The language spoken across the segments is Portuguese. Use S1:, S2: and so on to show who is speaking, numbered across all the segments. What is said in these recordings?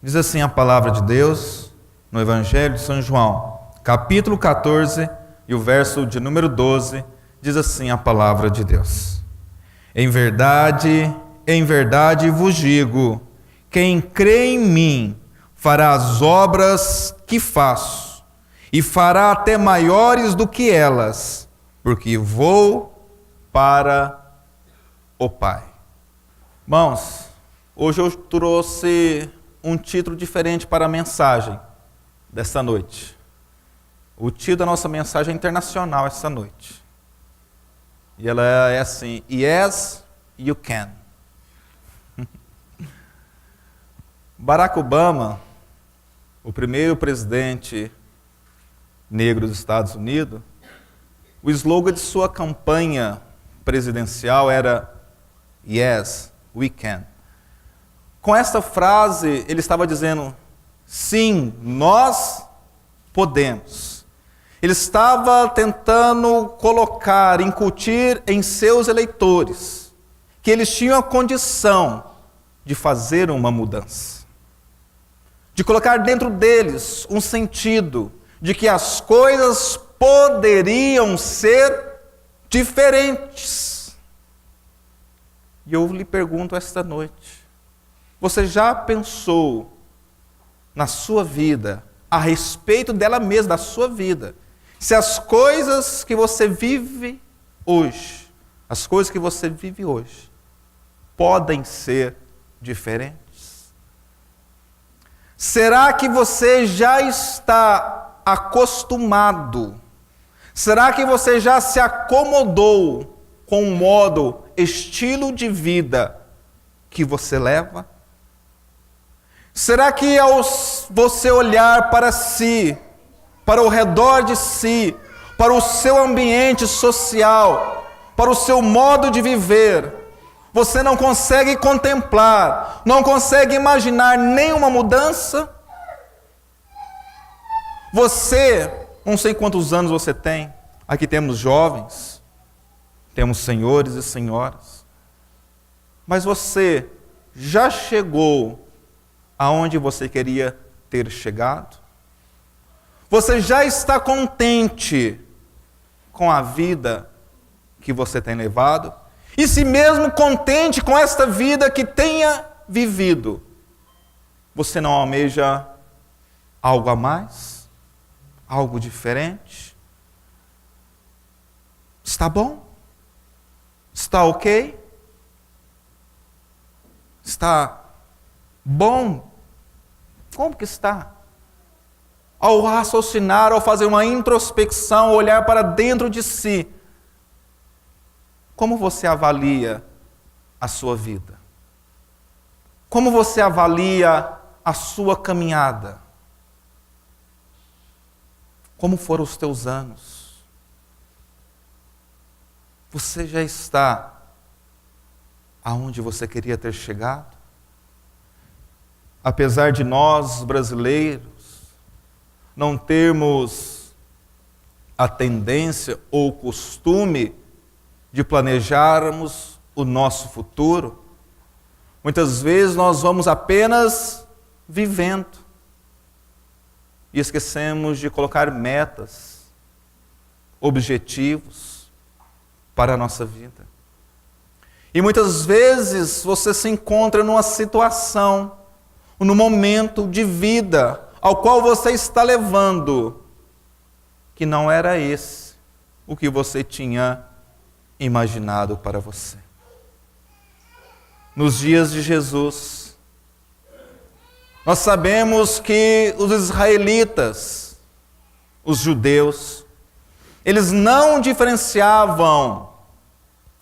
S1: Diz assim a palavra de Deus no Evangelho de São João, capítulo 14 e o verso de número 12, diz assim a palavra de Deus. Em verdade vos digo, quem crê em mim fará as obras que faço, e fará até maiores do que elas, porque vou para o Pai. Irmãos, hoje eu trouxe um título diferente para a mensagem desta noite. O título da nossa mensagem é internacional esta noite. E ela é assim: Yes, you can. Barack Obama, o primeiro presidente negro dos Estados Unidos, o slogan de sua campanha presidencial era Yes, we can. Com esta frase, ele estava dizendo, sim, nós podemos. Ele estava tentando colocar, incutir em seus eleitores que eles tinham a condição de fazer uma mudança. De colocar dentro deles um sentido de que as coisas poderiam ser diferentes. E eu lhe pergunto esta noite, você já pensou na sua vida, a respeito dela mesma, da sua vida, se as coisas que você vive hoje, podem ser diferentes? Será que você já está acostumado? Será que você já se acomodou com o modo, estilo de vida que você leva? Será que ao você olhar para si, para o redor de si, para o seu ambiente social, para o seu modo de viver, você não consegue contemplar, não consegue imaginar nenhuma mudança? Você, não sei quantos anos você tem, aqui temos jovens, temos senhores e senhoras, mas você já chegou aonde você queria ter chegado? Você já está contente com a vida que você tem levado? E se mesmo contente com esta vida que tenha vivido, você não almeja algo a mais? Algo diferente? Está bom? Está ok? Está bom? Como que está? Ao raciocinar, ao fazer uma introspecção, olhar para dentro de si, como você avalia a sua vida? Como você avalia a sua caminhada? Como foram os teus anos? Você já está aonde você queria ter chegado? Apesar de nós, brasileiros, não termos a tendência ou o costume de planejarmos o nosso futuro, muitas vezes nós vamos apenas vivendo e esquecemos de colocar metas, objetivos para a nossa vida. E muitas vezes você se encontra numa situação, num momento de vida ao qual você está levando, que não era esse o que você tinha imaginado para você. Nos dias de Jesus, nós sabemos que os israelitas, os judeus, eles não diferenciavam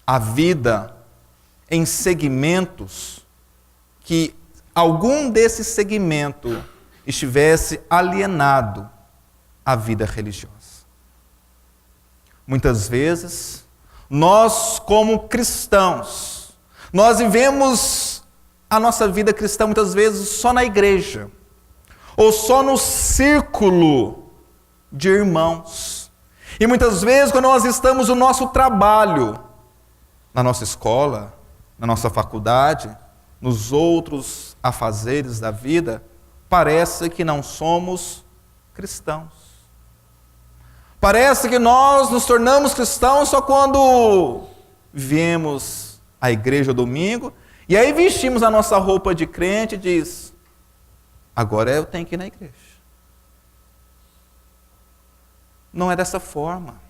S1: a vida em segmentos que algum desse segmento estivesse alienado à vida religiosa. Muitas vezes, nós como cristãos, nós vivemos a nossa vida cristã muitas vezes só na igreja, ou só no círculo de irmãos. E muitas vezes quando nós estamos no nosso trabalho, na nossa escola, na nossa faculdade, nos outros afazeres da vida, parece que não somos cristãos. Parece que nós nos tornamos cristãos só quando viemos à igreja domingo, e aí vestimos a nossa roupa de crente e diz, agora eu tenho que ir na igreja. Não é dessa forma.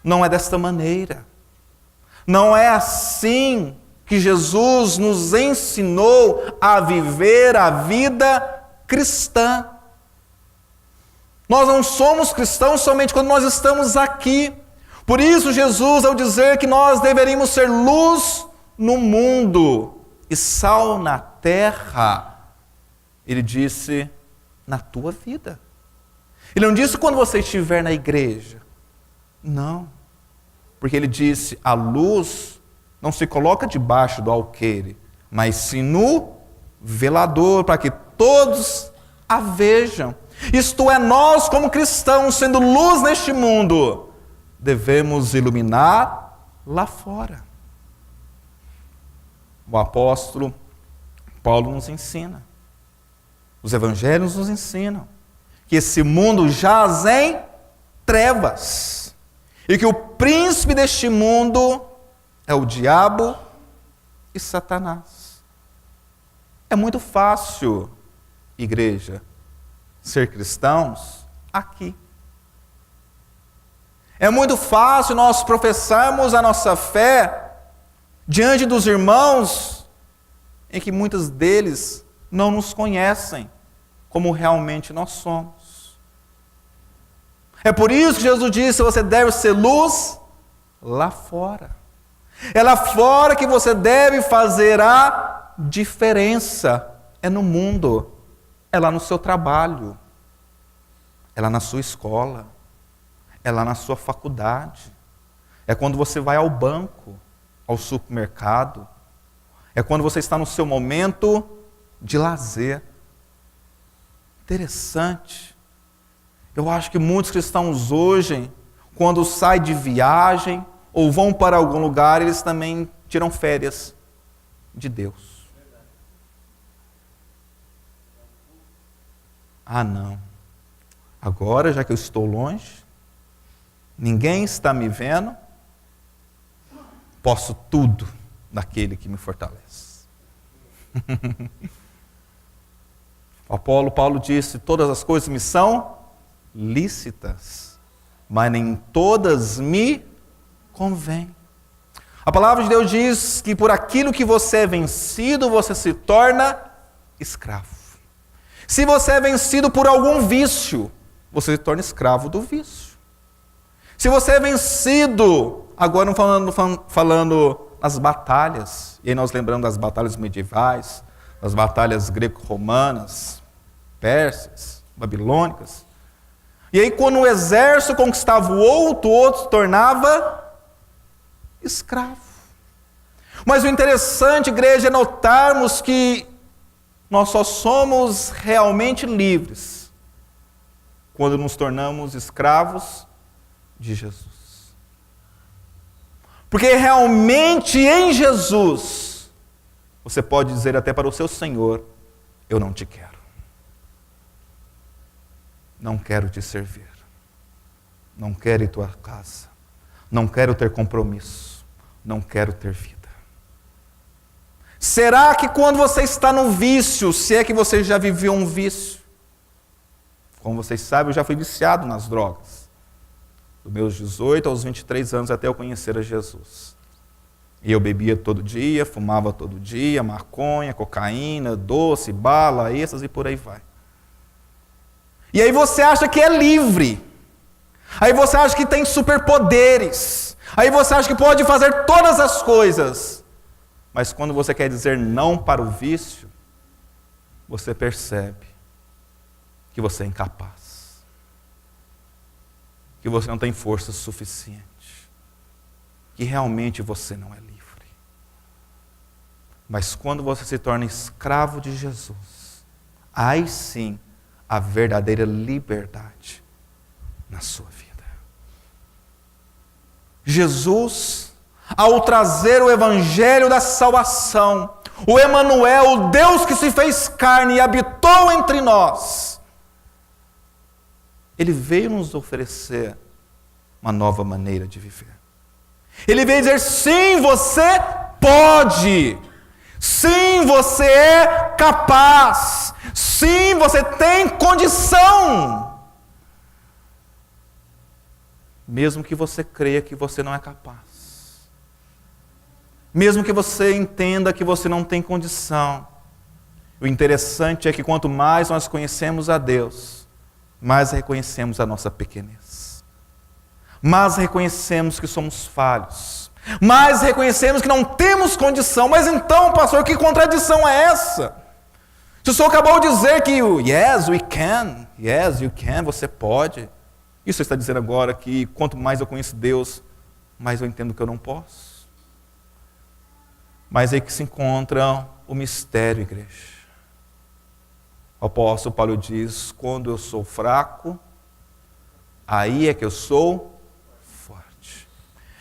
S1: Não é desta maneira. Não é assim que Jesus nos ensinou a viver a vida cristã. Nós não somos cristãos somente quando nós estamos aqui. Por isso Jesus, ao dizer que nós deveríamos ser luz no mundo e sal na terra, ele disse, na tua vida. Ele não disse quando você estiver na igreja. Não. Porque ele disse, a luz não se coloca debaixo do alqueire, mas sim no velador, para que todos a vejam. Isto é, nós como cristãos, sendo luz neste mundo, devemos iluminar lá fora. O apóstolo Paulo nos ensina, os evangelhos nos ensinam, que esse mundo jaz em trevas, e que o príncipe deste mundo é o diabo e Satanás. É muito fácil, igreja, ser cristãos aqui. É muito fácil nós professarmos a nossa fé diante dos irmãos em que muitos deles não nos conhecem como realmente nós somos. É por isso que Jesus disse, você deve ser luz lá fora. É lá fora que você deve fazer a diferença. É no mundo, é lá no seu trabalho, é lá na sua escola, é lá na sua faculdade, é quando você vai ao banco, ao supermercado, é quando você está no seu momento de lazer. Interessante. Eu acho que muitos cristãos hoje, quando saem de viagem ou vão para algum lugar, eles também tiram férias de Deus. Ah, não. Agora, já que eu estou longe, ninguém está me vendo, posso tudo naquele que me fortalece. Paulo disse, todas as coisas me são lícitas, mas nem todas me convêm. A palavra de Deus diz que por aquilo que você é vencido, você se torna escravo. Se você é vencido por algum vício, você se torna escravo do vício. Se você é vencido, agora falando nas batalhas, e aí nós lembramos das batalhas medievais, das batalhas greco-romanas, persas, babilônicas. E aí quando o exército conquistava o outro se tornava escravo. Mas o interessante, igreja, é notarmos que nós só somos realmente livres quando nos tornamos escravos de Jesus. Porque realmente em Jesus, você pode dizer até para o seu Senhor, eu não te quero. Não quero te servir. Não quero ir à tua casa. Não quero ter compromisso. Não quero ter vida. Será que quando você está no vício, se é que você já viveu um vício? Como vocês sabem, eu já fui viciado nas drogas. Dos meus 18 aos 23 anos até eu conhecer a Jesus. E eu bebia todo dia, fumava todo dia, maconha, cocaína, doce, bala, êxtase e por aí vai. E aí você acha que é livre. Aí você acha que tem superpoderes. Aí você acha que pode fazer todas as coisas. Mas quando você quer dizer não para o vício, você percebe que você é incapaz. Que você não tem força suficiente. Que realmente você não é livre. Mas quando você se torna escravo de Jesus, aí sim, a verdadeira liberdade na sua vida. Jesus, ao trazer o evangelho da salvação, o Emanuel, o Deus que se fez carne e habitou entre nós, Ele veio nos oferecer uma nova maneira de viver. Ele veio dizer: sim, você pode. Sim, você é capaz. Sim, você tem condição. Mesmo que você creia que você não é capaz. Mesmo que você entenda que você não tem condição. O interessante é que quanto mais nós conhecemos a Deus, mais reconhecemos a nossa pequenez. Mais reconhecemos que somos falhos. Mais reconhecemos que não temos condição. Mas então, pastor, que contradição é essa? Se o senhor acabou de dizer que yes, we can. Yes, you can, você pode. Isso está dizendo agora que quanto mais eu conheço Deus, mais eu entendo que eu não posso. Mas é aí que se encontra o mistério, igreja. O apóstolo Paulo diz: quando eu sou fraco, aí é que eu sou forte.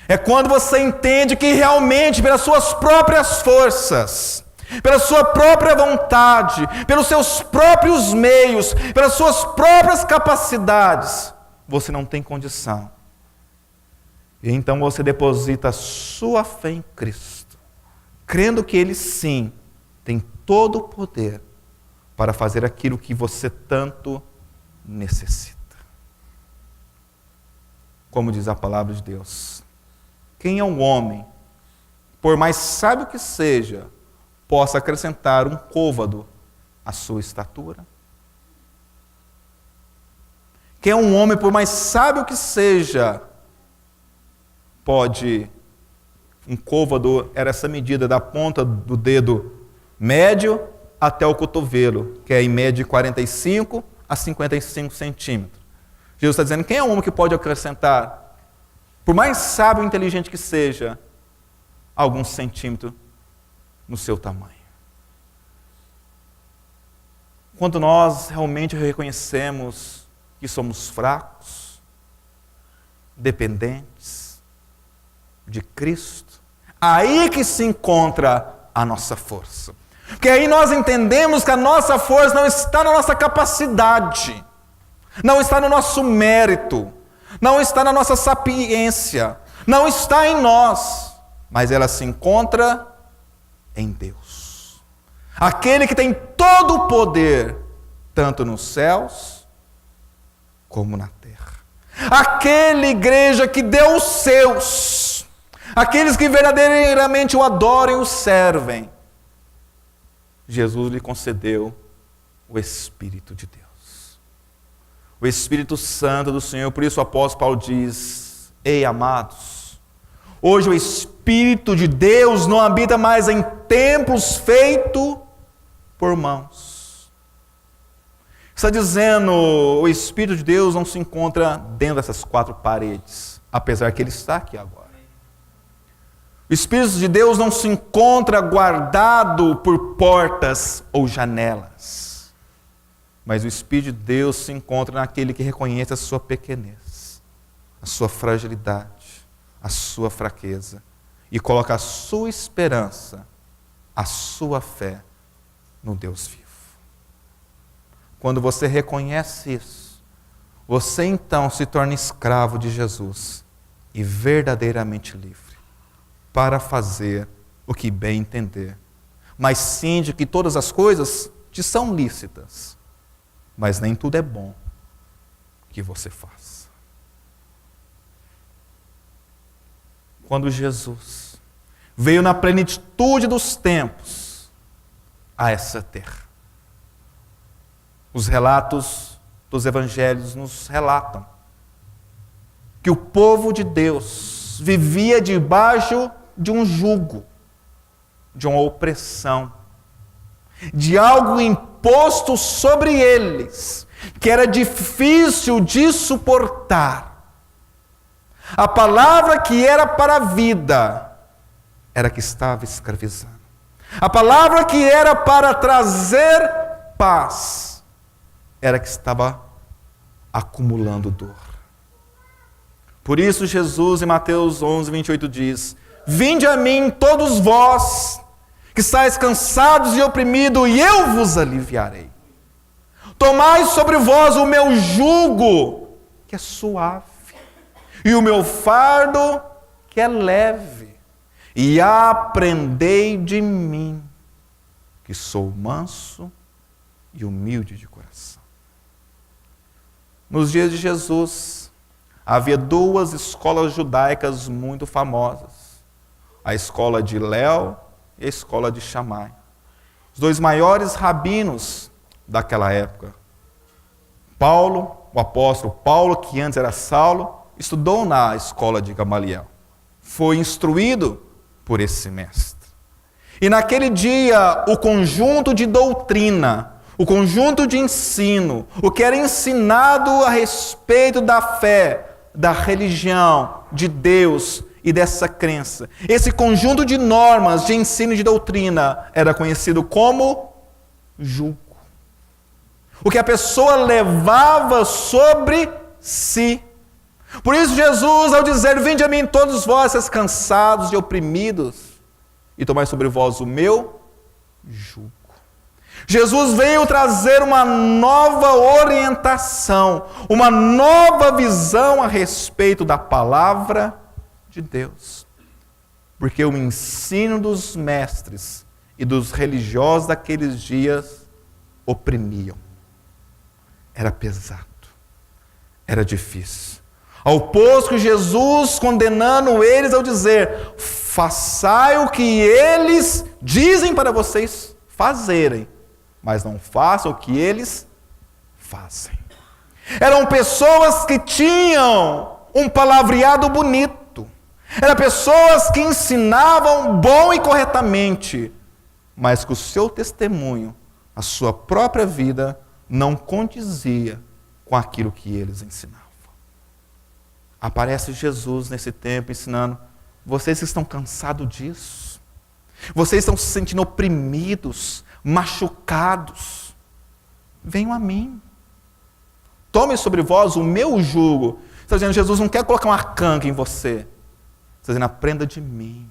S1: É quando você entende que realmente, pelas suas próprias forças, pela sua própria vontade, pelos seus próprios meios, pelas suas próprias capacidades, você não tem condição. E então você deposita a sua fé em Cristo, crendo que Ele sim tem todo o poder para fazer aquilo que você tanto necessita. Como diz a palavra de Deus: quem é um homem, por mais sábio que seja, possa acrescentar um côvado à sua estatura? Quem é um homem, por mais sábio que seja, pode... Um côvado era essa medida da ponta do dedo médio até o cotovelo, que é em média de 45 a 55 centímetros. Jesus está dizendo: quem é um homem que pode acrescentar, por mais sábio e inteligente que seja, alguns centímetros no seu tamanho? Quando nós realmente reconhecemos que somos fracos, dependentes de Cristo, aí que se encontra a nossa força. Porque aí nós entendemos que a nossa força não está na nossa capacidade, não está no nosso mérito, não está na nossa sapiência, não está em nós, mas ela se encontra em Deus. Aquele que tem todo o poder, tanto nos céus como na terra. Aquele, igreja, que deu os seus, aqueles que verdadeiramente o adoram e o servem. Jesus lhe concedeu o Espírito de Deus, o Espírito Santo do Senhor. Por isso o apóstolo Paulo diz: ei, amados, hoje o Espírito de Deus não habita mais em templos feitos por mãos. Está dizendo, o Espírito de Deus não se encontra dentro dessas quatro paredes, apesar que Ele está aqui agora. O Espírito de Deus não se encontra guardado por portas ou janelas, mas o Espírito de Deus se encontra naquele que reconhece a sua pequenez, a sua fragilidade, a sua fraqueza, e coloca a sua esperança, a sua fé no Deus vivo. Quando você reconhece isso, você então se torna escravo de Jesus e verdadeiramente livre para fazer o que bem entender, mas sim de que todas as coisas te são lícitas, mas nem tudo é bom que você faça. Quando Jesus veio na plenitude dos tempos a essa terra, os relatos dos evangelhos nos relatam que o povo de Deus vivia debaixo de um jugo, de uma opressão, de algo imposto sobre eles, que era difícil de suportar. A palavra que era para a vida, era que estava escravizando. A palavra que era para trazer paz, era que estava acumulando dor. Por isso Jesus, em Mateus 11, 28, diz: vinde a mim todos vós, que estáis cansados e oprimidos, e eu vos aliviarei. Tomai sobre vós o meu jugo, que é suave, e o meu fardo, que é leve, e aprendei de mim, que sou manso e humilde de coração. Nos dias de Jesus, havia duas escolas judaicas muito famosas, a escola de Hilel e a escola de Shammai. Os dois maiores rabinos daquela época. Paulo, o apóstolo Paulo, que antes era Saulo, estudou na escola de Gamaliel. Foi instruído por esse mestre. E naquele dia, o conjunto de doutrina, o conjunto de ensino, o que era ensinado a respeito da fé, da religião, de Deus e dessa crença, esse conjunto de normas, de ensino e de doutrina, era conhecido como jugo. O que a pessoa levava sobre si. Por isso Jesus, ao dizer, vinde a mim todos vós, cansados e oprimidos, e tomai sobre vós o meu jugo. Jesus veio trazer uma nova orientação, uma nova visão a respeito da palavra de Deus. Porque o ensino dos mestres e dos religiosos daqueles dias oprimiam. Era pesado, era difícil. Ao posto que Jesus condenando eles ao dizer, façai o que eles dizem para vocês fazerem, mas não façam o que eles fazem. Eram pessoas que tinham um palavreado bonito. Eram pessoas que ensinavam bom e corretamente, mas que o seu testemunho, a sua própria vida, não condizia com aquilo que eles ensinavam. Aparece Jesus nesse tempo ensinando, vocês estão cansados disso, vocês estão se sentindo oprimidos, machucados, venham a mim, tome sobre vós o meu jugo. Está dizendo, Jesus não quer colocar uma canca em você, está dizendo, aprenda de mim,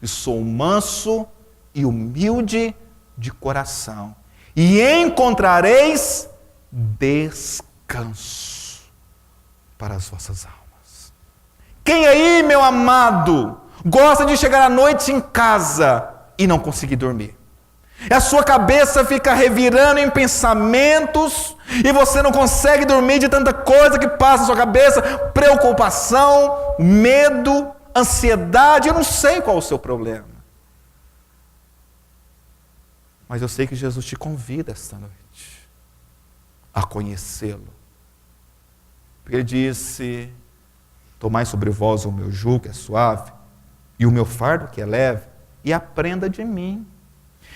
S1: eu sou manso e humilde de coração, e encontrareis descanso para as vossas almas. Quem aí, meu amado, gosta de chegar à noite em casa e não conseguir dormir? E a sua cabeça fica revirando em pensamentos e você não consegue dormir de tanta coisa que passa na sua cabeça, preocupação, medo, ansiedade, eu não sei qual é o seu problema. Mas eu sei que Jesus te convida esta noite a conhecê-lo. Porque ele disse, tomai sobre vós o meu jugo, que é suave, e o meu fardo, que é leve, e aprenda de mim.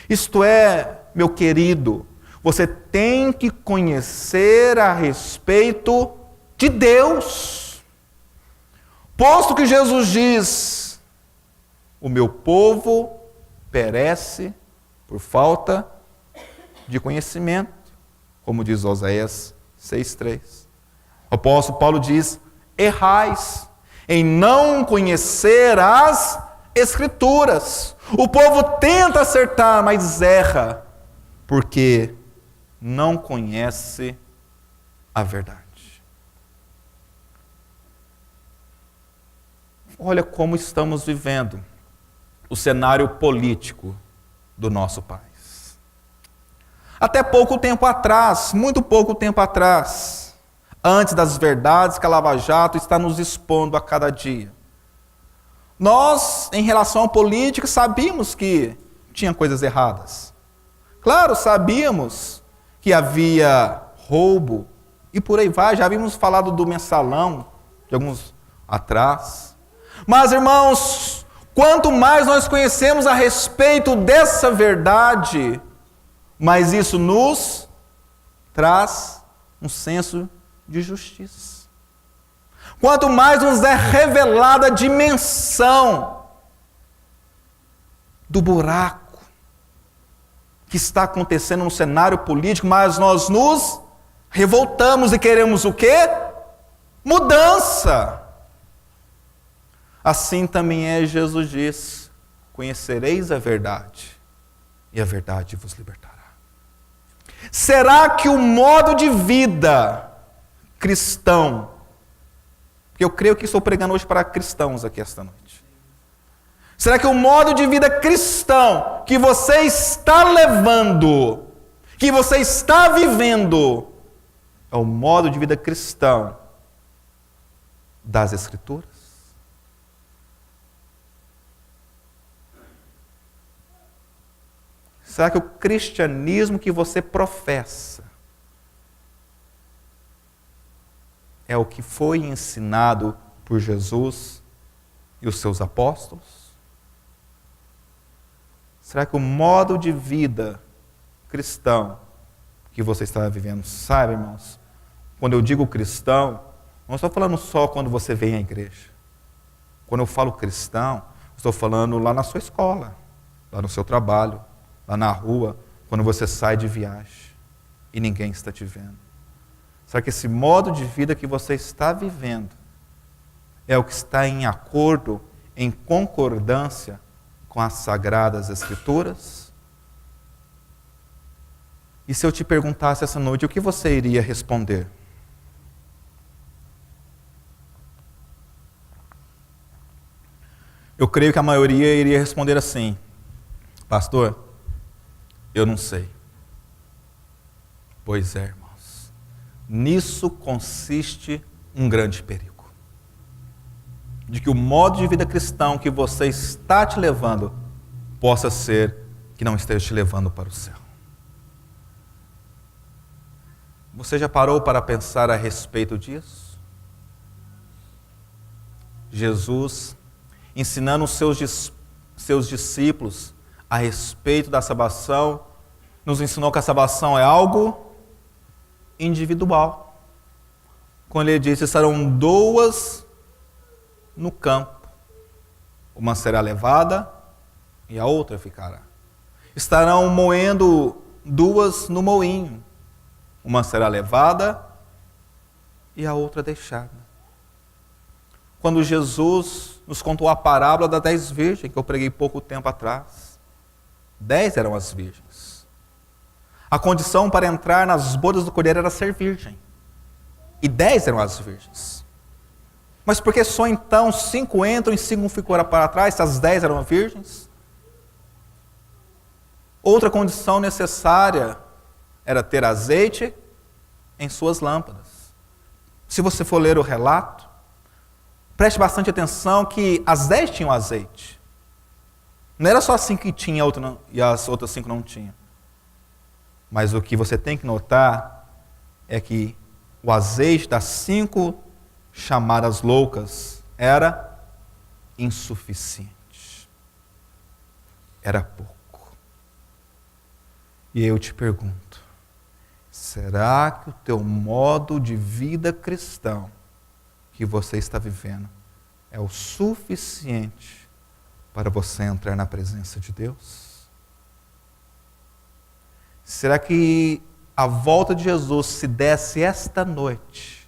S1: Isto é, meu querido, você tem que conhecer a respeito de Deus. Posto que Jesus diz, o meu povo perece por falta de conhecimento, como diz Oséias 6,3. O apóstolo Paulo diz, errais em não conhecer as Escrituras. O povo tenta acertar, mas erra, porque não conhece a verdade. Olha como estamos vivendo o cenário político do nosso país. Até pouco tempo atrás, muito pouco tempo atrás, antes das verdades que a Lava Jato está nos expondo a cada dia, nós, em relação à política, sabíamos que tinha coisas erradas. Claro, sabíamos que havia roubo e por aí vai. Já havíamos falado do mensalão de alguns atrás. Mas, irmãos, quanto mais nós conhecemos a respeito dessa verdade, mais isso nos traz um senso de justiça. Quanto mais nos é revelada a dimensão do buraco que está acontecendo no cenário político, mas nós nos revoltamos e queremos o quê? Mudança. Assim também Jesus diz, conhecereis a verdade, e a verdade vos libertará. Será que o modo de vida cristão, porque eu creio que estou pregando hoje para cristãos aqui esta noite, será que o modo de vida cristão que você está levando, que você está vivendo, é o modo de vida cristão das Escrituras? Será que o cristianismo que você professa é o que foi ensinado por Jesus e os seus apóstolos? Será que o modo de vida cristão que você está vivendo, sabe, irmãos, quando eu digo cristão, não estou falando só quando você vem à igreja. Quando eu falo cristão, estou falando lá na sua escola, lá no seu trabalho, lá na rua, quando você sai de viagem e ninguém está te vendo. Será que esse modo de vida que você está vivendo é o que está em acordo, em concordância com as Sagradas Escrituras? E se eu te perguntasse essa noite, o que você iria responder? Eu creio que a maioria iria responder assim: pastor, eu não sei. Pois é, irmãos. Nisso consiste um grande perigo. De que o modo de vida cristão que você está te levando possa ser que não esteja te levando para o céu. Você já parou para pensar a respeito disso? Jesus, ensinando os seus discípulos a respeito da salvação, nos ensinou que a salvação é algo individual. Quando ele disse, estarão duas no campo, uma será levada e a outra ficará. Estarão moendo duas no moinho, uma será levada e a outra deixada. Quando Jesus nos contou a parábola das 10 virgens, que eu preguei pouco tempo atrás, 10 eram as virgens. A condição para entrar nas bodas do Cordeiro era ser virgem. E 10 eram as virgens. Mas por que só então 5 entram e 5 ficam para trás, se as 10 eram virgens? Outra condição necessária era ter azeite em suas lâmpadas. Se você for ler o relato, preste bastante atenção que as 10 tinham azeite. Não era só 5 que tinha e as outras 5 não tinham. Mas o que você tem que notar é que o azeite das 5 chamadas loucas era insuficiente. Era pouco. E eu te pergunto, será que o teu modo de vida cristão que você está vivendo é o suficiente para você entrar na presença de Deus? Será que a volta de Jesus se desse esta noite?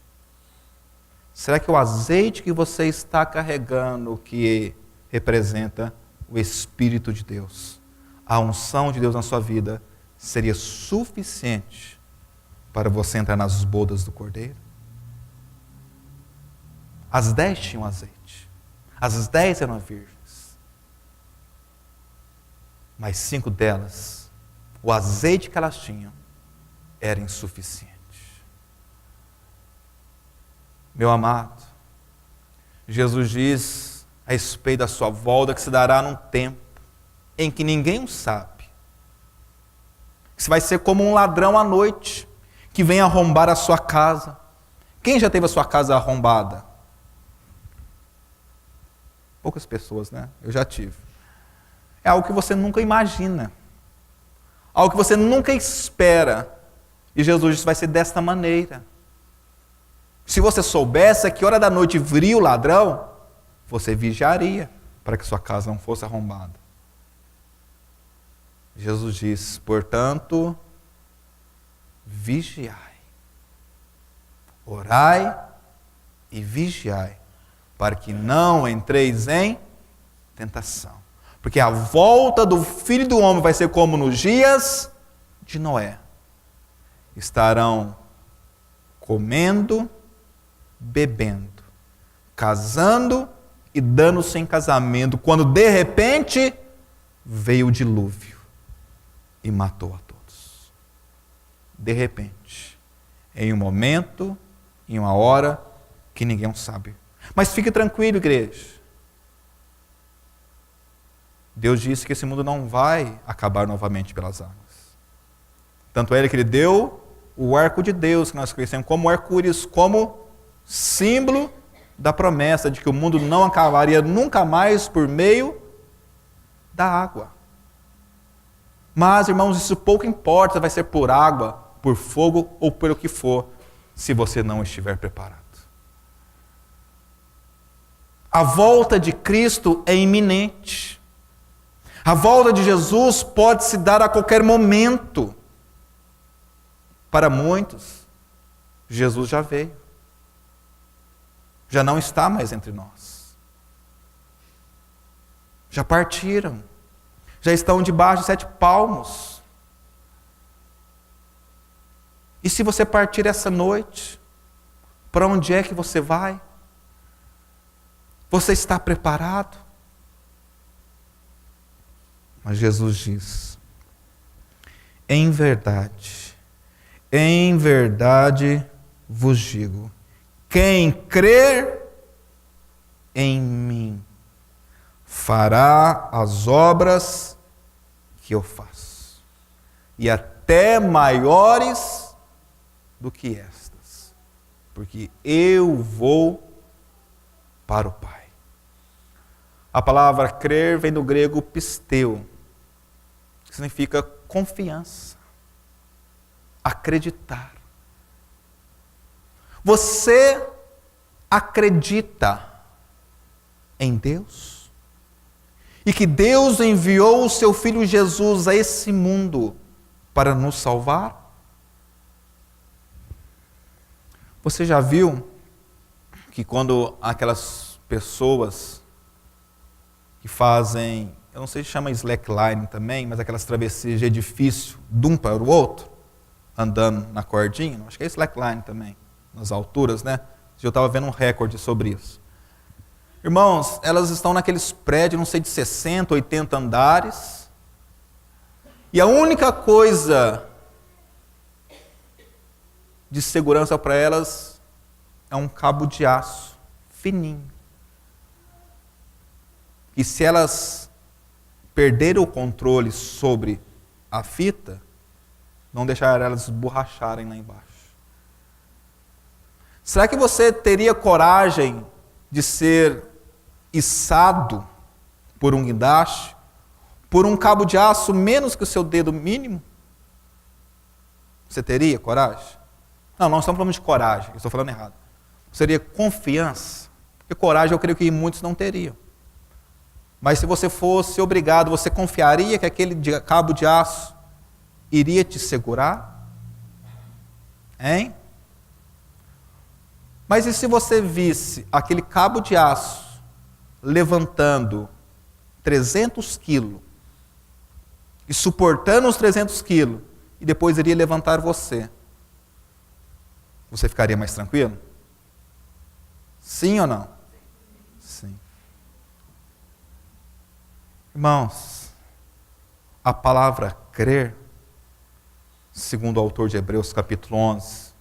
S1: Será que o azeite que você está carregando, que representa o Espírito de Deus, a unção de Deus na sua vida, seria suficiente para você entrar nas bodas do Cordeiro? As 10 tinham azeite. As 10 eram virgens. Mas 5 delas, o azeite que elas tinham era insuficiente. Meu amado, Jesus diz a respeito da sua volta que se dará num tempo em que ninguém o sabe. Que você vai ser como um ladrão à noite que vem arrombar a sua casa. Quem já teve a sua casa arrombada? Poucas pessoas, né? Eu já tive. É algo que você nunca imagina. Algo que você nunca espera. E Jesus disse, vai ser desta maneira. Se você soubesse a que hora da noite viria o ladrão, você vigiaria para que sua casa não fosse arrombada. Jesus diz, portanto, vigiai. Orai e vigiai, para que não entreis em tentação. Porque a volta do Filho do Homem vai ser como nos dias de Noé. Estarão comendo, bebendo, casando e dando-se em casamento, quando de repente veio o dilúvio e matou a todos. De repente, em um momento, em uma hora que ninguém sabe. Mas fique tranquilo, igreja. Deus disse que esse mundo não vai acabar novamente pelas águas. Tanto é que Ele deu o arco de Deus, que nós conhecemos como arco-íris, como símbolo da promessa de que o mundo não acabaria nunca mais por meio da água. Mas, irmãos, isso pouco importa se vai ser por água, por fogo ou pelo que for, se você não estiver preparado. A volta de Cristo é iminente. A volta de Jesus pode se dar a qualquer momento. Para muitos, Jesus já veio. Já não está mais entre nós. Já partiram. Já estão debaixo de 7 palmos. E se você partir essa noite, para onde é que você vai? Você está preparado? Mas Jesus diz: em verdade vos digo, quem crer em mim fará as obras que eu faço, e até maiores do que estas, porque eu vou para o Pai. A palavra crer vem do grego pisteu, que significa confiança, acreditar. Você acredita em Deus? E que Deus enviou o seu Filho Jesus a esse mundo para nos salvar? Você já viu que quando aquelas pessoas que fazem, eu não sei se chama slackline também, mas aquelas travessias de edifício de um para o outro, andando na cordinha, acho que é slackline também, nas alturas, né? Eu estava vendo um recorde sobre isso. Irmãos, elas estão naqueles prédios, não sei, de 60, 80 andares, e a única coisa de segurança para elas é um cabo de aço fininho. E se elas perderem o controle sobre a fita, não deixar elas esborracharem lá embaixo. Será que você teria coragem de ser içado por um guindaste, por um cabo de aço menos que o seu dedo mínimo? Você teria coragem? Não, não estamos falando de coragem, eu estou falando errado. Seria confiança, porque coragem eu creio que muitos não teriam. Mas se você fosse obrigado, você confiaria que aquele cabo de aço iria te segurar? Hein? Mas e se você visse aquele cabo de aço levantando 300 quilos e suportando os 300 quilos e depois iria levantar você? Você ficaria mais tranquilo? Sim ou não? Sim. Irmãos, a palavra crer, segundo o autor de Hebreus capítulo 11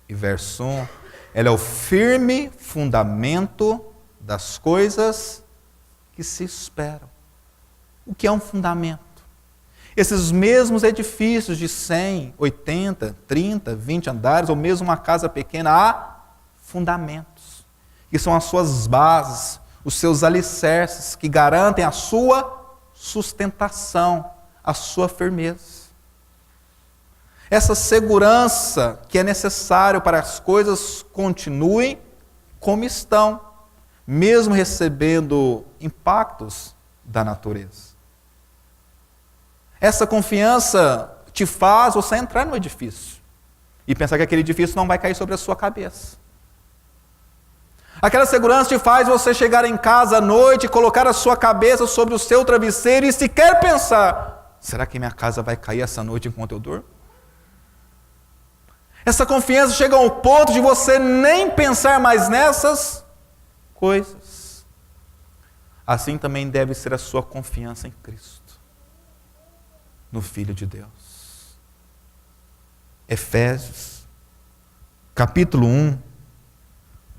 S1: e verso 1, ela é o firme fundamento das coisas que se esperam. O que é um fundamento? Esses mesmos edifícios de 100, 80, 30, 20 andares, ou mesmo uma casa pequena, há fundamentos, que são as suas bases, os seus alicerces, que garantem a sua sustentação, a sua firmeza. Essa segurança que é necessário para as coisas continuem como estão, mesmo recebendo impactos da natureza. Essa confiança te faz você entrar no edifício e pensar que aquele edifício não vai cair sobre a sua cabeça. Aquela segurança te faz você chegar em casa à noite e colocar a sua cabeça sobre o seu travesseiro e sequer pensar: será que minha casa vai cair essa noite enquanto eu durmo? Essa confiança chega ao ponto de você nem pensar mais nessas coisas. Assim também deve ser a sua confiança em Cristo, no Filho de Deus. Efésios, capítulo 1,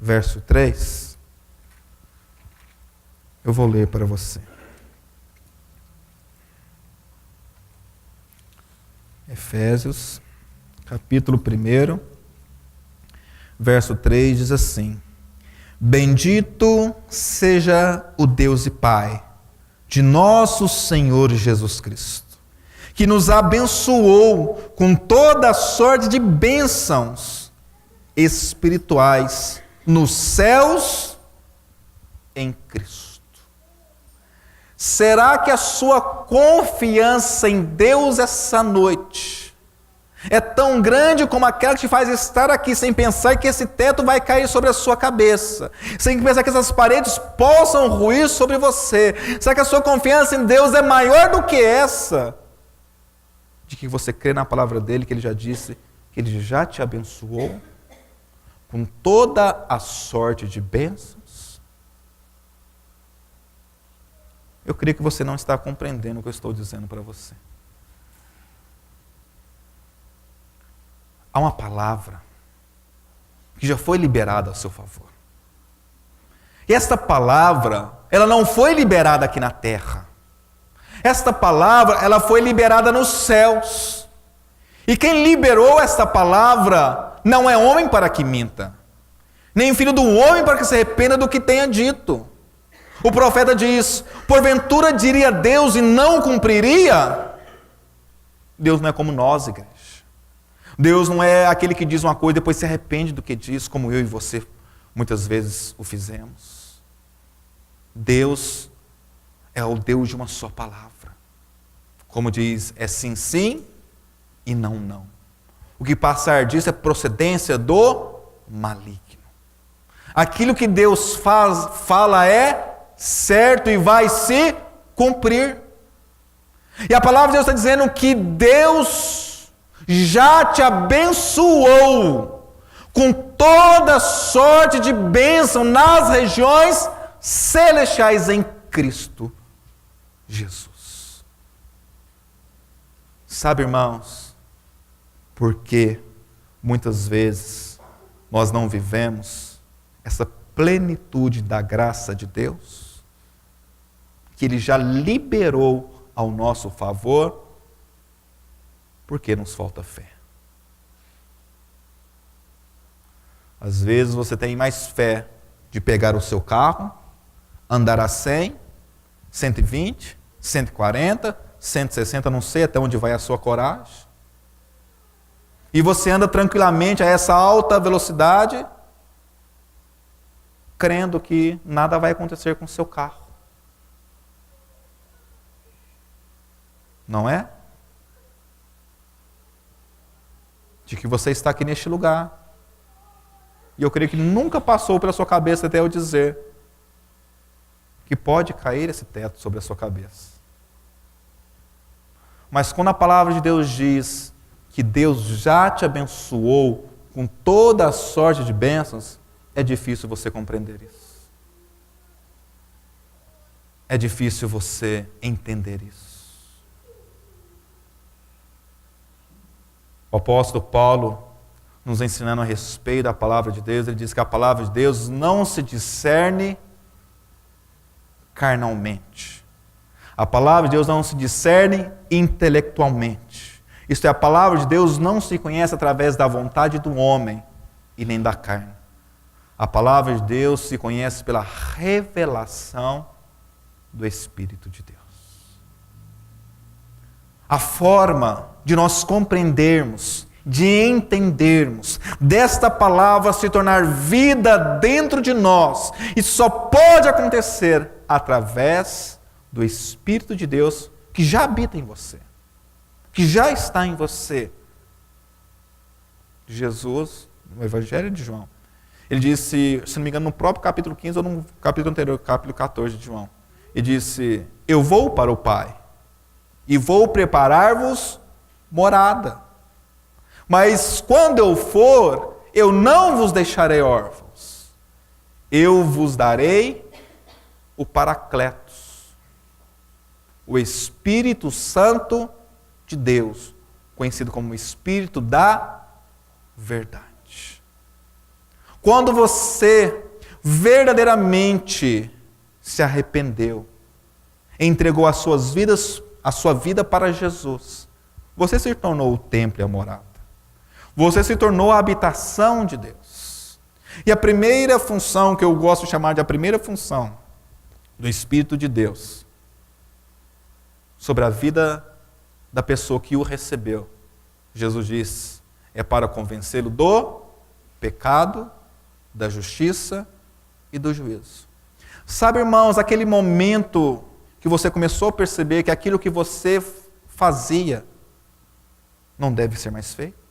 S1: verso 3. Eu vou ler para você. Efésios, capítulo 1, verso 3 diz assim: Bendito seja o Deus e Pai de nosso Senhor Jesus Cristo, que nos abençoou com toda a sorte de bênçãos espirituais nos céus em Cristo. Será que a sua confiança em Deus essa noite é tão grande como aquela que te faz estar aqui sem pensar que esse teto vai cair sobre a sua cabeça, sem pensar que essas paredes possam ruir sobre você? Será que a sua confiança em Deus é maior do que essa? De que você crê na palavra dele, que ele já disse que ele já te abençoou com toda a sorte de bênçãos? Eu creio que você não está compreendendo o que eu estou dizendo para você. Há uma palavra que já foi liberada a seu favor. E esta palavra, ela não foi liberada aqui na terra. Esta palavra, ela foi liberada nos céus. E quem liberou esta palavra não é homem para que minta, nem filho do homem para que se arrependa do que tenha dito. O profeta diz: porventura diria Deus e não cumpriria? Deus não é como nós, igreja. Deus não é aquele que diz uma coisa e depois se arrepende do que diz, como eu e você muitas vezes o fizemos. Deus é o Deus de uma só palavra. Como diz, é sim, sim e não, não. O que passar disso é procedência do maligno. Aquilo que Deus fala é certo e vai se cumprir. E a palavra de Deus está dizendo que Deus já te abençoou com toda sorte de bênção nas regiões celestiais em Cristo Jesus. Sabe, irmãos, porque muitas vezes nós não vivemos essa plenitude da graça de Deus, que Ele já liberou ao nosso favor, porque nos falta fé. Às vezes você tem mais fé de pegar o seu carro, andar a 100, 120, 140, 160, não sei até onde vai a sua coragem, e você anda tranquilamente a essa alta velocidade, crendo que nada vai acontecer com o seu carro. Não é? De que você está aqui neste lugar. E eu creio que nunca passou pela sua cabeça até eu dizer que pode cair esse teto sobre a sua cabeça. Mas quando a palavra de Deus diz que Deus já te abençoou com toda a sorte de bênçãos, é difícil você compreender isso. É difícil você entender isso. O apóstolo Paulo, nos ensinando a respeito da palavra de Deus, ele diz que a palavra de Deus não se discerne carnalmente. A palavra de Deus não se discerne intelectualmente. Isto é, a palavra de Deus não se conhece através da vontade do homem e nem da carne. A palavra de Deus se conhece pela revelação do Espírito de Deus. A forma de nós compreendermos, de entendermos, desta palavra se tornar vida dentro de nós, isso só pode acontecer através do Espírito de Deus que já habita em você, que já está em você. Jesus, no Evangelho de João, Ele disse, se não me engano, no próprio capítulo 15 ou no capítulo anterior, capítulo 14 de João. Ele disse, eu vou para o Pai e vou preparar-vos morada. Mas quando eu for, eu não vos deixarei órfãos. Eu vos darei o Paracletos, o Espírito Santo de Deus, conhecido como o Espírito da verdade. Quando você verdadeiramente se arrependeu, entregou a sua vida para Jesus, você se tornou o templo e a morada. Você se tornou a habitação de Deus. E a primeira função, que eu gosto de chamar de a primeira função do Espírito de Deus sobre a vida da pessoa que o recebeu, Jesus diz, é para convencê-lo do pecado, da justiça e do juízo. Sabe, irmãos, aquele momento que você começou a perceber que aquilo que você fazia não deve ser mais feito?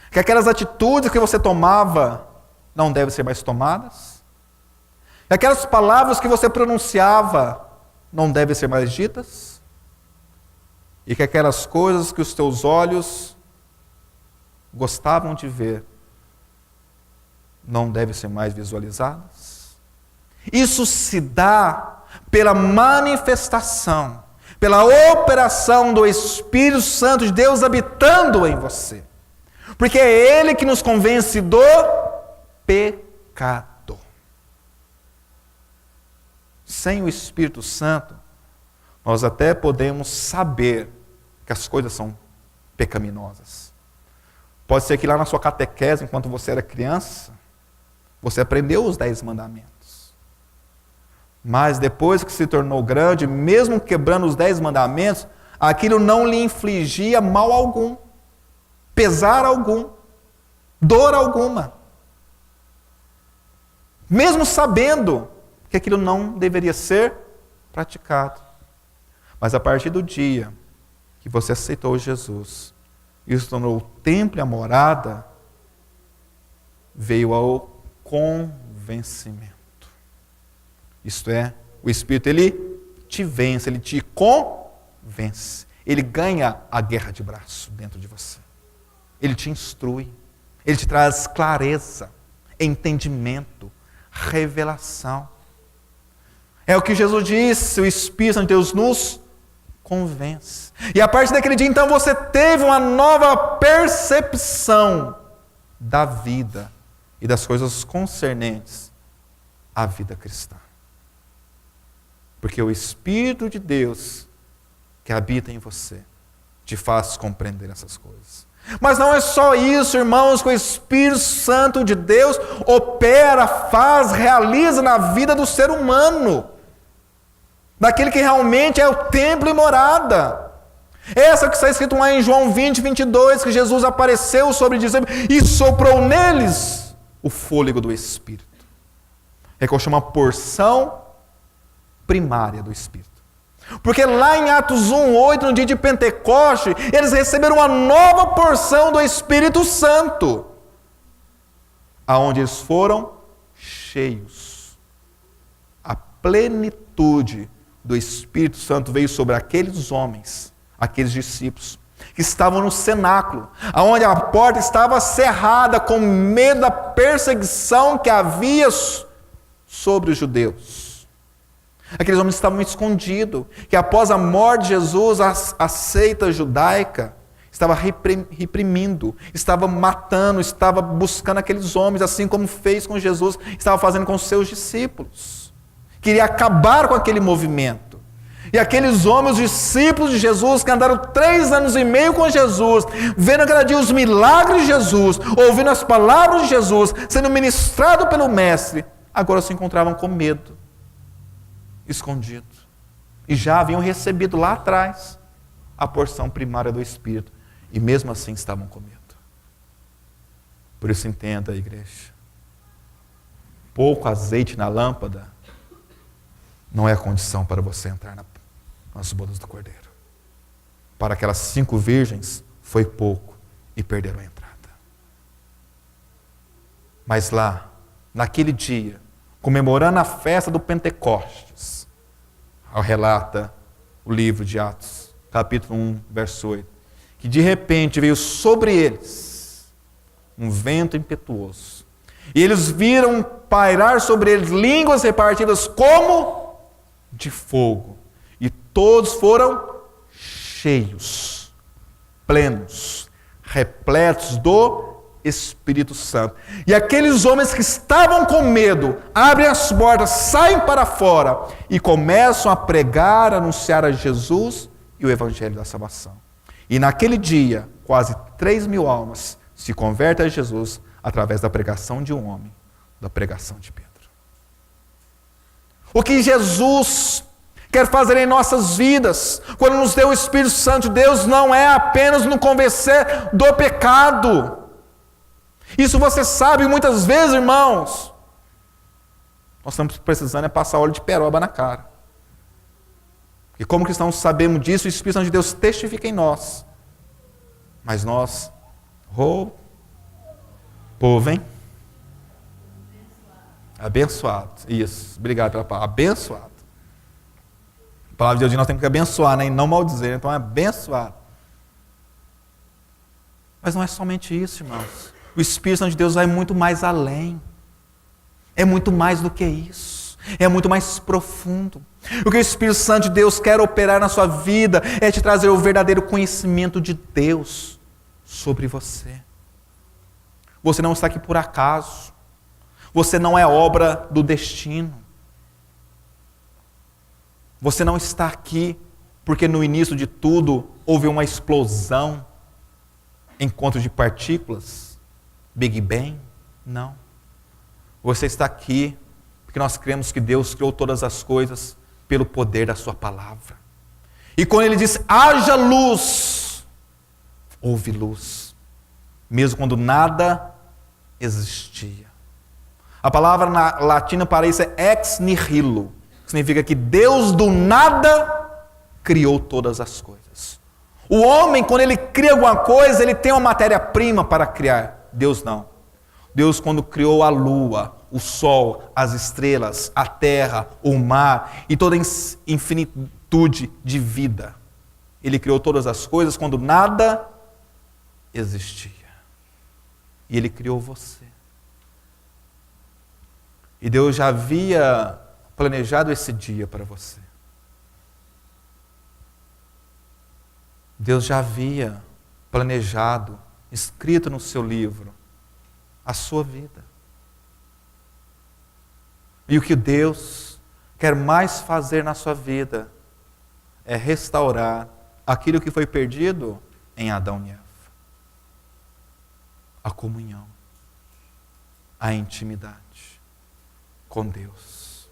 S1: Que aquelas atitudes que você tomava não devem ser mais tomadas? Que aquelas palavras que você pronunciava não devem ser mais ditas? E que aquelas coisas que os teus olhos gostavam de ver não devem ser mais visualizadas? Isso se dá pela manifestação, pela operação do Espírito Santo de Deus habitando em você. Porque é Ele que nos convence do pecado. Sem o Espírito Santo, nós até podemos saber que as coisas são pecaminosas. Pode ser que lá na sua catequese, enquanto você era criança, você aprendeu os 10 mandamentos. Mas depois que se tornou grande, mesmo quebrando os 10 mandamentos, aquilo não lhe infligia mal algum, pesar algum, dor alguma. Mesmo sabendo que aquilo não deveria ser praticado. Mas a partir do dia que você aceitou Jesus, e se tornou o templo e a morada, veio ao convencimento. Isto é, o Espírito, ele te vence, ele te convence. Ele ganha a guerra de braço dentro de você. Ele te instrui, ele te traz clareza, entendimento, revelação. É o que Jesus disse, o Espírito Santo de Deus nos convence. E a partir daquele dia, então, você teve uma nova percepção da vida e das coisas concernentes à vida cristã. Porque o Espírito de Deus que habita em você te faz compreender essas coisas. Mas não é só isso, irmãos, que o Espírito Santo de Deus opera, faz, realiza na vida do ser humano. Daquele que realmente é o templo e morada. Essa que está escrito lá em João 20, 22, que Jesus apareceu sobre discípulos e soprou neles o fôlego do Espírito. É que eu chamo a porção primária do Espírito. Porque lá em Atos 1, 8, no dia de Pentecoste, eles receberam uma nova porção do Espírito Santo, aonde eles foram cheios. A plenitude do Espírito Santo veio sobre aqueles homens, aqueles discípulos, que estavam no cenáculo, aonde a porta estava cerrada com medo da perseguição que havia sobre os judeus. Aqueles homens estavam escondidos, que após a morte de Jesus, a seita judaica estava reprimindo, estava matando, estava buscando aqueles homens, assim como fez com Jesus, estava fazendo com os seus discípulos. Queria acabar com aquele movimento. E aqueles homens, os discípulos de Jesus, que andaram 3 anos e meio com Jesus, vendo cada dia os milagres de Jesus, ouvindo as palavras de Jesus, sendo ministrado pelo Mestre, agora se encontravam com medo, escondidos. E já haviam recebido lá atrás a porção primária do Espírito. E mesmo assim estavam com medo. Por isso entenda, igreja. Pouco azeite na lâmpada não é a condição para você entrar nas bodas do Cordeiro. Para aquelas 5 virgens foi pouco e perderam a entrada. Mas lá, naquele dia, comemorando a festa do Pentecostes, relata o livro de Atos, capítulo 1, verso 8, que de repente veio sobre eles um vento impetuoso. E eles viram pairar sobre eles línguas repartidas como de fogo. E todos foram cheios, plenos, repletos do Espírito Santo. E aqueles homens que estavam com medo, abrem as portas, saem para fora e começam a pregar, a anunciar a Jesus e o Evangelho da salvação. E naquele dia, quase 3.000 almas se convertem a Jesus através da pregação de um homem, da pregação de Pedro. O que Jesus quer fazer em nossas vidas, quando nos deu o Espírito Santo de Deus, não é apenas nos convencer do pecado. Isso você sabe muitas vezes, irmãos. Nós estamos precisando passar óleo de peroba na cara. E como cristãos sabemos disso, o Espírito Santo de Deus testifica em nós. Mas nós, povo, hein? Abençoado. Isso, obrigado pela palavra. Abençoado. A palavra de Deus diz que nós temos que abençoar, né? E não maldizer. Então é abençoado. Mas não é somente isso, irmãos. O Espírito Santo de Deus vai muito mais além. É muito mais do que isso. É muito mais profundo. O que o Espírito Santo de Deus quer operar na sua vida é te trazer o verdadeiro conhecimento de Deus sobre você. Você não está aqui por acaso. Você não é obra do destino. Você não está aqui porque no início de tudo houve uma explosão, encontro de partículas, Big Bang. Não. Você está aqui porque nós cremos que Deus criou todas as coisas pelo poder da sua palavra. E quando Ele diz, haja luz, houve luz. Mesmo quando nada existia. A palavra na latina para isso é ex nihilo. Que significa que Deus do nada criou todas as coisas. O homem, quando ele cria alguma coisa, ele tem uma matéria-prima para criar. Deus não. Deus, quando criou a lua, o sol, as estrelas, a terra, o mar e toda a infinitude de vida, Ele criou todas as coisas quando nada existia. E Ele criou você. E Deus já havia planejado esse dia para você. Deus já havia planejado, escrito no seu livro, a sua vida. E o que Deus quer mais fazer na sua vida é restaurar aquilo que foi perdido em Adão e Eva. A comunhão, a intimidade com Deus.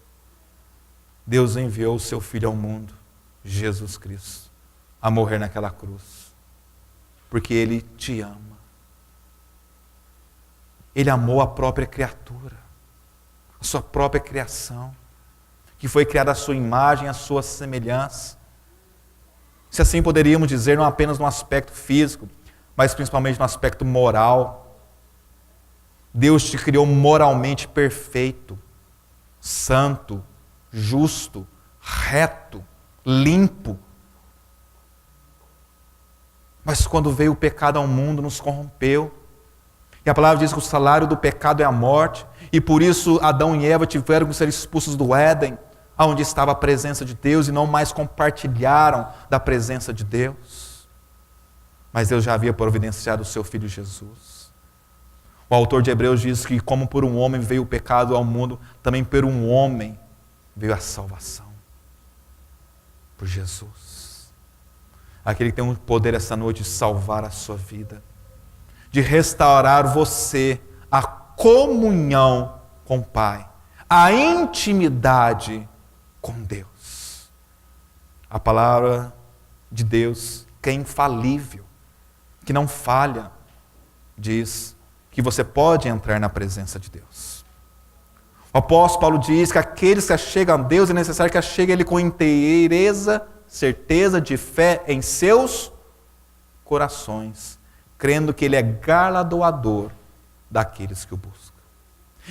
S1: Deus enviou o seu Filho ao mundo, Jesus Cristo, a morrer naquela cruz, porque Ele te ama. Ele amou a própria criatura, a sua própria criação, que foi criada à sua imagem, à sua semelhança. Se assim poderíamos dizer, não apenas no aspecto físico, mas principalmente no aspecto moral. Deus te criou moralmente perfeito, santo, justo, reto, limpo. Mas quando veio o pecado ao mundo, nos corrompeu. E a palavra diz que o salário do pecado é a morte, e por isso Adão e Eva tiveram que ser expulsos do Éden, onde estava a presença de Deus, e não mais compartilharam da presença de Deus. Mas Deus já havia providenciado o seu Filho Jesus. O autor de Hebreus diz que como por um homem veio o pecado ao mundo, também por um homem veio a salvação. Por Jesus. Aquele que tem o poder essa noite de salvar a sua vida, de restaurar você a comunhão com o Pai, a intimidade com Deus. A palavra de Deus, que é infalível, que não falha, diz que você pode entrar na presença de Deus. O apóstolo Paulo diz que aqueles que chegam a Deus é necessário que cheguem a Ele com inteireza, certeza de fé em seus corações, crendo que Ele é galardoador daqueles que o buscam.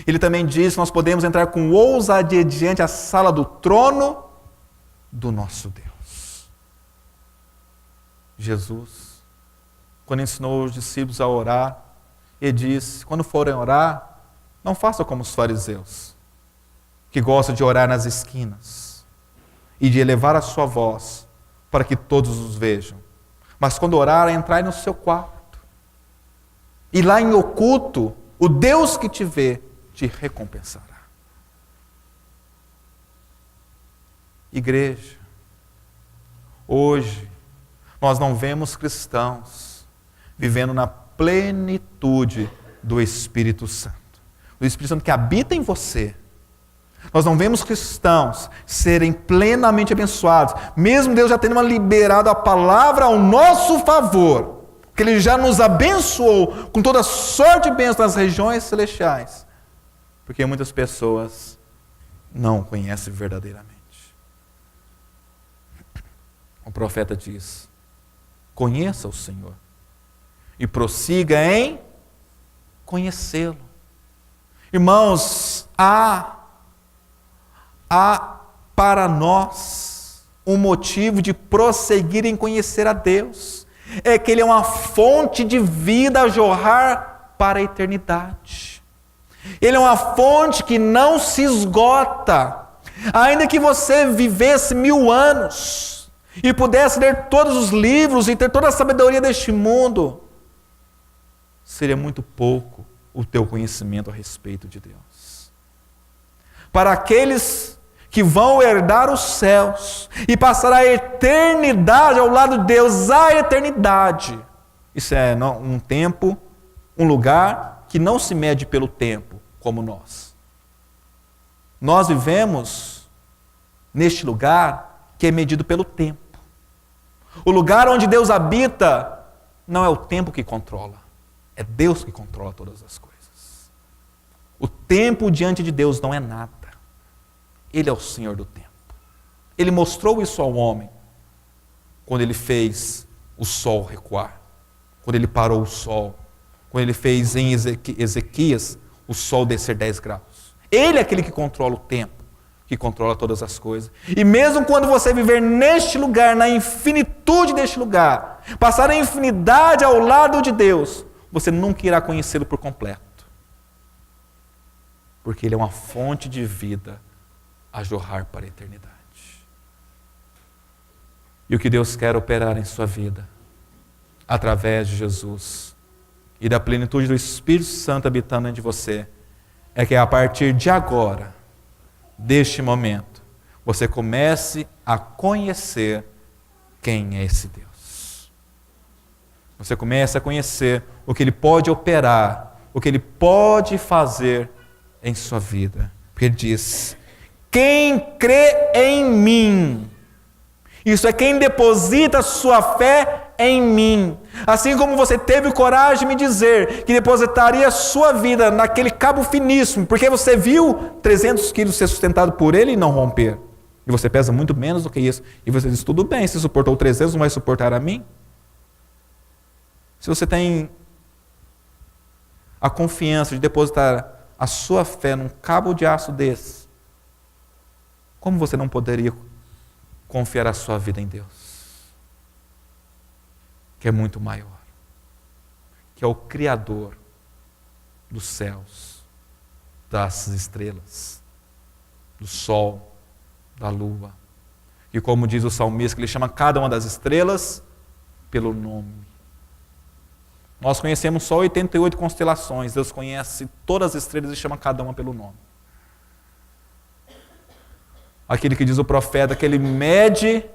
S1: Ele também diz que nós podemos entrar com ousadia diante a sala do trono do nosso Deus. Jesus, quando ensinou os discípulos a orar, ele disse, quando forem orar, não façam como os fariseus, que gostam de orar nas esquinas e de elevar a sua voz para que todos os vejam. Mas quando orarem, entrai no seu quarto. E lá em oculto, o Deus que te vê, te recompensará. Igreja, hoje, nós não vemos cristãos vivendo na plenitude do Espírito Santo. Do Espírito Santo que habita em você. Nós não vemos cristãos serem plenamente abençoados, mesmo Deus já tendo liberado a palavra ao nosso favor, que Ele já nos abençoou com toda sorte de bênçãos nas regiões celestiais, porque muitas pessoas não conhecem verdadeiramente. O profeta diz, conheça o Senhor e prossiga em conhecê-lo. Irmãos, há para nós um motivo de prosseguir em conhecer a Deus. É que Ele é uma fonte de vida a jorrar para a eternidade. Ele é uma fonte que não se esgota. Ainda que você vivesse 1000 anos e pudesse ler todos os livros e ter toda a sabedoria deste mundo, seria muito pouco o teu conhecimento a respeito de Deus. Para aqueles que vão herdar os céus e passar a eternidade ao lado de Deus, a eternidade. Isso é um tempo, um lugar que não se mede pelo tempo, como nós. Nós vivemos neste lugar que é medido pelo tempo. O lugar onde Deus habita não é o tempo que controla, é Deus que controla todas as coisas. O tempo diante de Deus não é nada. Ele é o Senhor do tempo. Ele mostrou isso ao homem quando ele fez o sol recuar, quando ele parou o sol, quando ele fez em Ezequias o sol descer 10 graus. Ele é aquele que controla o tempo, que controla todas as coisas. E mesmo quando você viver neste lugar, na infinitude deste lugar, passar a infinidade ao lado de Deus, você nunca irá conhecê-lo por completo. Porque Ele é uma fonte de vida a jorrar para a eternidade. E o que Deus quer operar em sua vida, através de Jesus e da plenitude do Espírito Santo habitando dentro de você, é que a partir de agora, deste momento, você comece a conhecer quem é esse Deus. Você comece a conhecer o que Ele pode operar, o que Ele pode fazer em sua vida. Porque Ele diz, quem crê em mim, isso é quem deposita sua fé em mim. Assim como você teve coragem de me dizer que depositaria sua vida naquele cabo finíssimo, porque você viu 300 quilos ser sustentado por ele e não romper. E você pesa muito menos do que isso. E você diz, tudo bem, se suportou 300, não vai suportar a mim? Se você tem a confiança de depositar a sua fé num cabo de aço desse, como você não poderia confiar a sua vida em Deus? Que é muito maior. Que é o Criador dos céus, das estrelas, do sol, da lua. E como diz o salmista, que ele chama cada uma das estrelas pelo nome. Nós conhecemos só 88 constelações. Deus conhece todas as estrelas e chama cada uma pelo nome. Aquele que diz o profeta que ele mede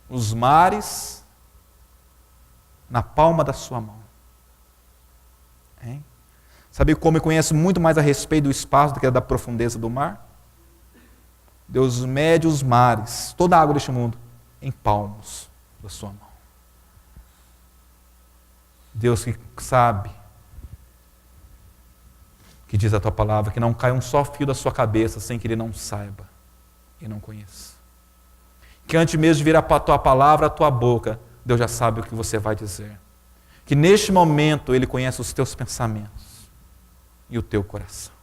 S1: os mares na palma da sua mão. Hein? Sabe como ele conhece muito mais a respeito do espaço do que da profundeza do mar? Deus mede os mares, toda a água deste mundo, em palmos da sua mão. Deus que sabe, que diz a tua palavra, que não cai um só fio da sua cabeça sem que Ele não saiba e não conheça. Que antes mesmo de vir a tua palavra, a tua boca, Deus já sabe o que você vai dizer. Que neste momento Ele conhece os teus pensamentos. e o teu coração.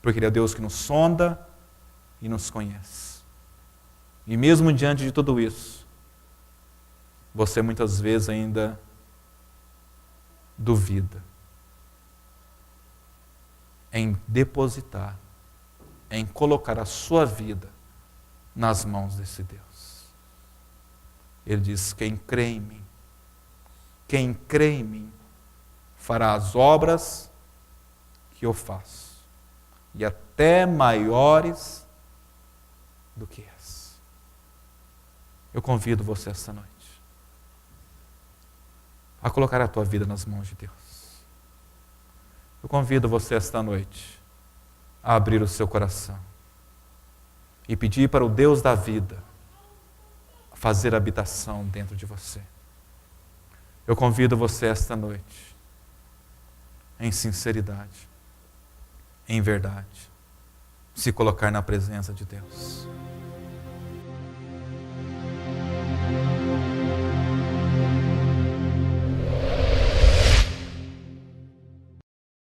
S1: Porque Ele é Deus que nos sonda e nos conhece. E mesmo diante de tudo isso, você muitas vezes ainda duvida em depositar, em colocar a sua vida nas mãos desse Deus. Ele diz: quem crê em mim, fará as obras que eu faço, e até maiores do que essa. Eu convido você esta noite a colocar a tua vida nas mãos de Deus. Eu convido você esta noite a abrir o seu coração e pedir para o Deus da vida fazer habitação dentro de você. Eu convido você esta noite, em sinceridade, em verdade, se colocar na presença de Deus.